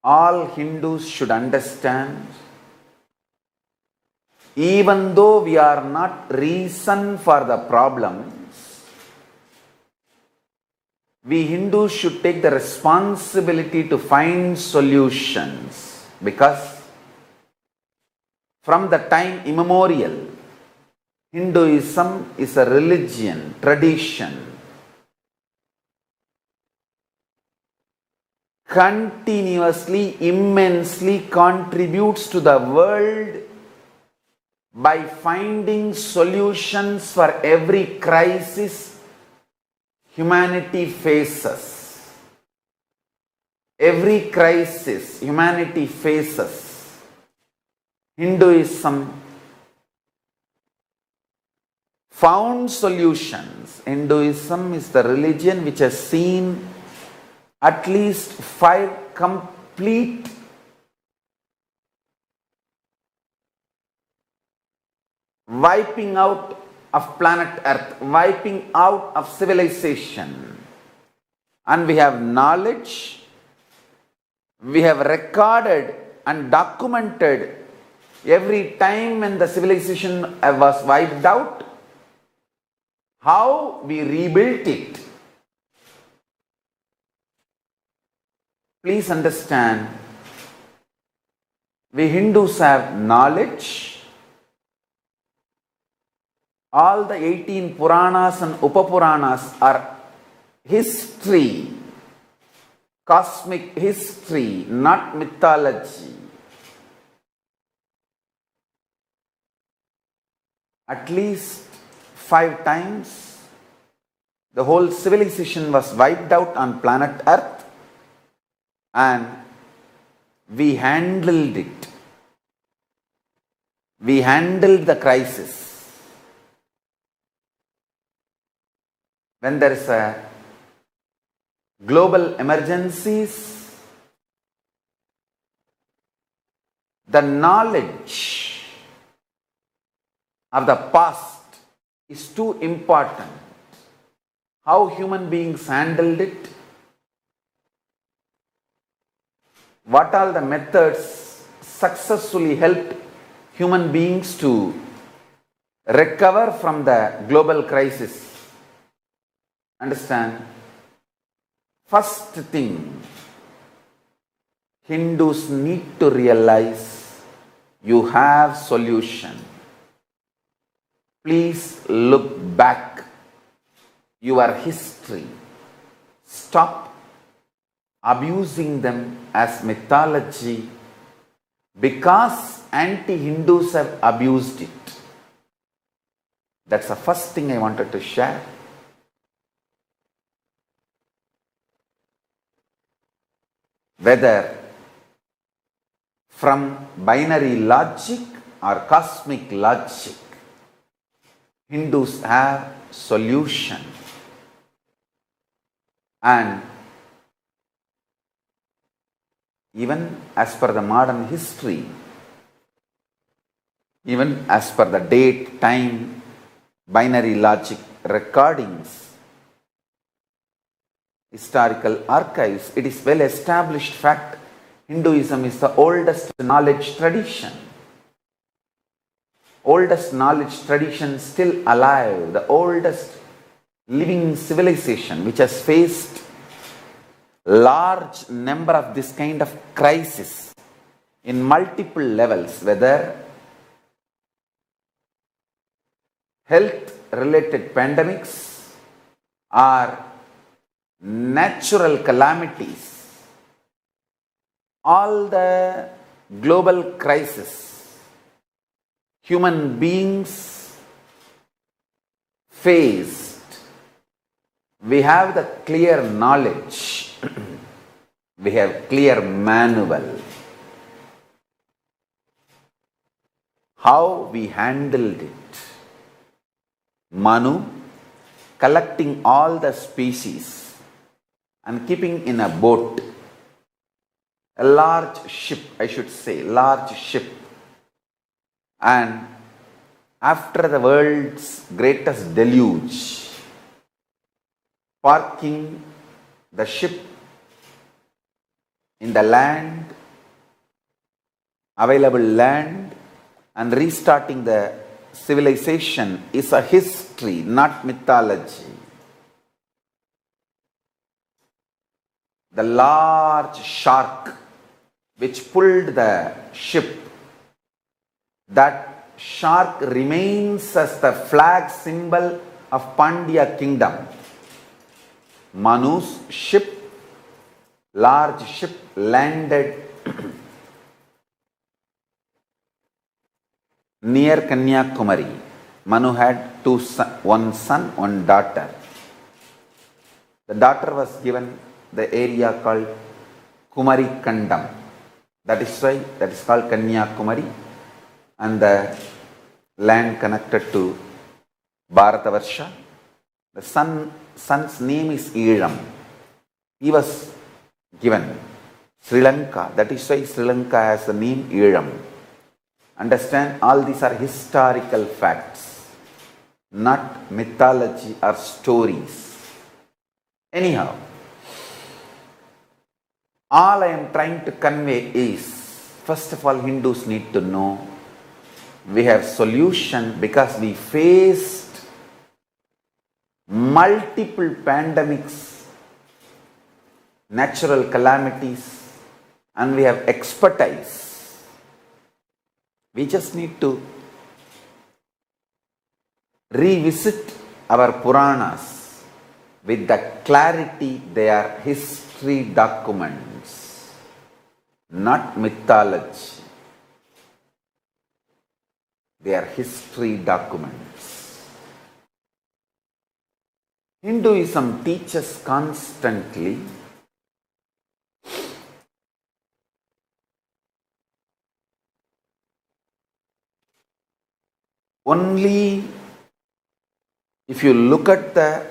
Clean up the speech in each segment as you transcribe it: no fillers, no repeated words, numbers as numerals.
all Hindus should understand, even though we are not reason for the problems, we Hindus should take the responsibility to find solutions, because from the time immemorial, Hinduism is a religion, tradition, continuously, immensely contributes to the world by finding solutions for every crisis humanity faces. Every crisis humanity faces, Hinduism found solutions. Hinduism is the religion which has seen at least 5 complete wiping out of planet Earth, wiping out of civilization. And we have knowledge, we have recorded and documented every time when the civilization was wiped out, how we rebuilt it. Please understand, we Hindus have knowledge. All the 18 Puranas and Upapuranas are history, cosmic history, not mythology. At least 5 times the whole civilization was wiped out on planet Earth, and we handled it. We handled the crisis. When there is a global emergencies, the knowledge of the past is too important. How human beings handled it, what all the methods successfully helped human beings to recover from the global crisis. Understand? First thing, Hindus need to realize you have solution. Please look back your history. Stop abusing them as mythology, because anti-Hindus have abused it. That's the first thing I wanted to share. Whether from binary logic or cosmic logic, Hindus have solution. And even as per the modern history, even as per the date, time, binary logic recordings, historical archives, it is well established fact, Hinduism is the oldest knowledge tradition. Oldest knowledge tradition still alive, the oldest living civilization which has faced large number of this kind of crisis in multiple levels, whether health related pandemics or natural calamities. All the global crisis human beings faced, we have the clear knowledge, we have clear manual, how we handled it. Manu collecting all the species and keeping in a boat, a large ship, I should say, large ship. And after the world's greatest deluge, parking the ship in the land available land and restarting the civilization is a history, not mythology. The large shark which pulled the ship, that shark remains as the flag symbol of Pandya kingdom. Manu's ship, large ship, landed near Kanyakumari. Manu had one son, one daughter. The daughter was given the area called Kumari Kandam. That is why that is called Kanyakumari, and the land connected to Bharatavarsha. The son's name is Elam. He was given Sri Lanka. That is why Sri Lanka has the name Elam. Understand, all these are historical facts, not mythology or stories. Anyhow, all I am trying to convey is, first of all, Hindus need to know we have solution because we faced multiple pandemics, natural calamities, and we have expertise. We just need to revisit our Puranas with the clarity they are history documents, not mythology. They are history documents. Hinduism teaches constantly only if you look at the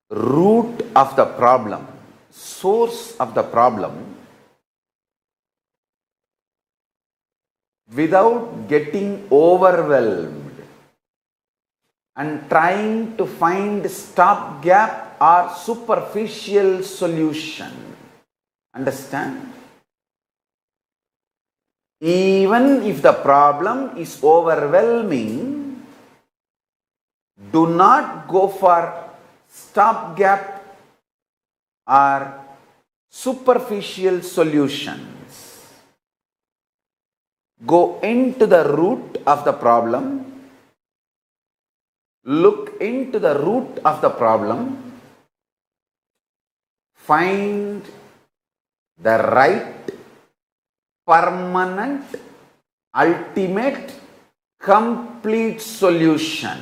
root of the problem, source of the problem, without getting overwhelmed and trying to find stopgap or superficial solution. Understand? Even if the problem is overwhelming, do not go for stopgap or superficial solutions. Go into the root of the problem, look into the root of the problem, find the right, permanent, ultimate, complete solution.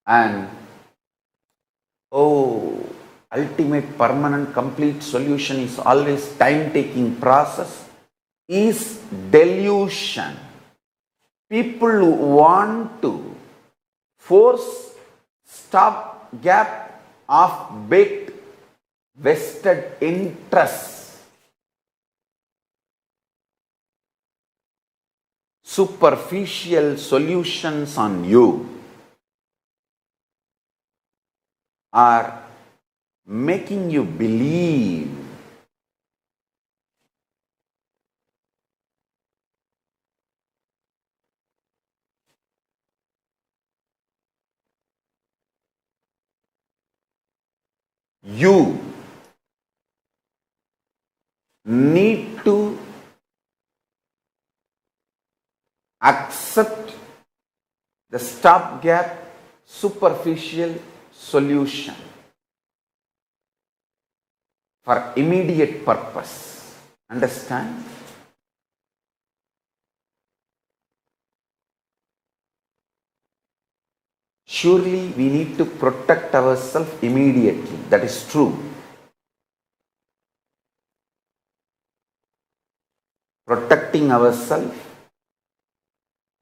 And ultimate, permanent, complete solution is always time-taking process, is delusion. People who want to force stopgap of baked vested interests, superficial solutions on you, are making you believe you need to accept the stopgap superficial solution for immediate purpose. Understand? Surely we need to protect ourselves immediately. That is true. Protecting ourselves,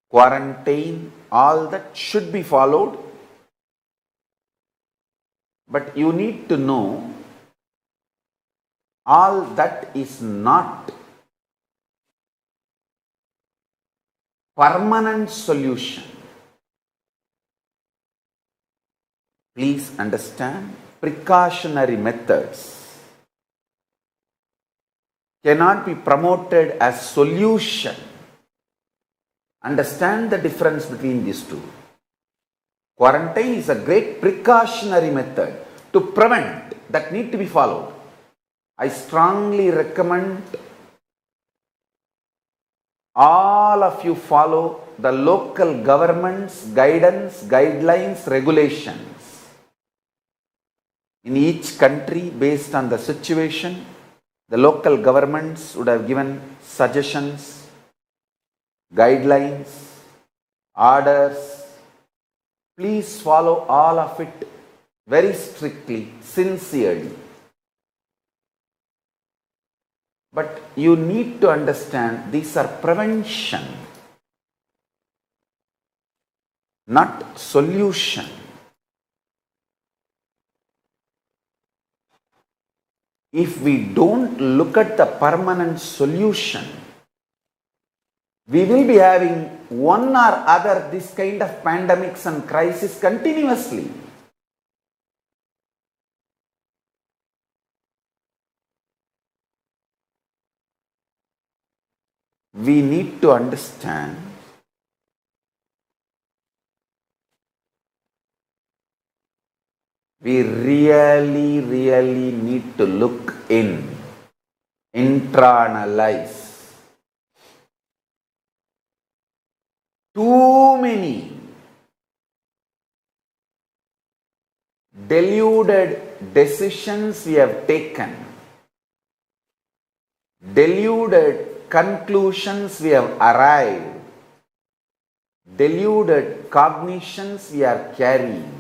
quarantine, all that should be followed. But you need to know all that is not permanent solution. Please understand, precautionary methods cannot be promoted as solution. Understand the difference between these two. Quarantine is a great precautionary method to prevent that need to be followed. I strongly recommend all of you follow the local government's guidance, guidelines, regulations. In each country, based on the situation, the local governments would have given suggestions, guidelines, orders. Please follow all of it very strictly, sincerely. But you need to understand these are prevention, not solution. If we don't look at the permanent solution, we will be having one or other this kind of pandemics and crisis continuously. We need to understand we really need to look in, internalize. Too many deluded decisions we have taken, deluded conclusions we have arrived, deluded cognitions we are carrying.